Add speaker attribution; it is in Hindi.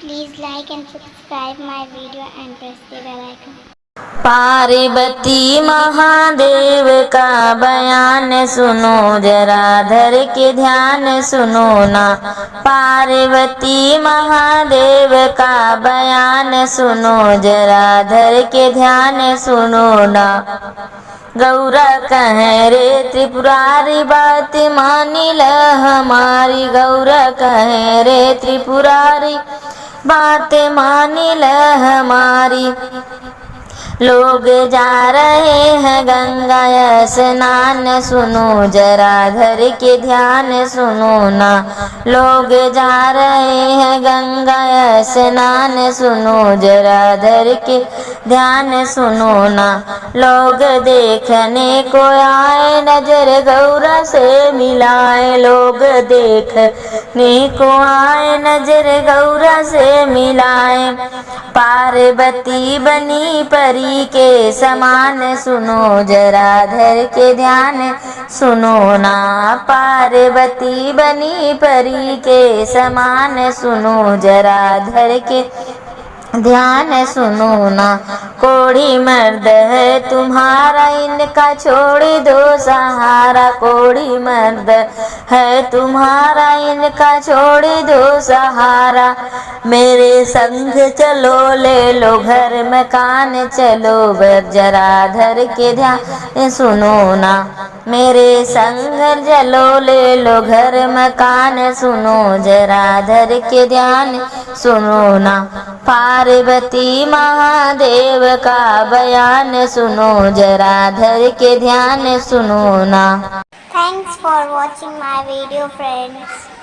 Speaker 1: Please like and subscribe my video and press the bell icon.
Speaker 2: Parvati Mahadev का बयान सुनो जरा धर के ध्यान सुनो ना। पार्वती महादेव का बयान सुनो जरा धर के ध्यान सुनो ना। गौरा कहे रे त्रिपुरारी बात मानी ल हमारी। गौरा कहे रे त्रिपुरारी बात मानी ल हमारी। लोग जा रहे हैं गंगा स्नान सुनो जरा धर के ध्यान सुनो ना। लोग जा रहे हैं गंगा स्नान सुनो जरा धर के ध्यान सुनो ना। लोग देखने को आए नजर गौरा से मिलाए। लोग देखने को आए नजर गौरा से मिलाए। पार्वती बनी परी के समान सुनो जरा धर के ध्यान सुनो ना। पार्वती बनी परी के समान सुनो जरा धर के ध्यान सुनो ना। कोढ़ी मर्द है तुम्हारा इनका छोड़ दो सहारा। कोढ़ी मर्द है तुम्हारा इनका छोड़ दो सहारा। मेरे संग चलो ले लो घर मकान चलो जरा धर के ध्यान सुनो ना। मेरे संग चलो ले लो घर मकान सुनो जरा धर के ध्यान सुनो ना। पार्वती महादेव का बयान सुनो जरा धर के ध्यान सुनो ना।
Speaker 1: Thanks for watching my video, friends.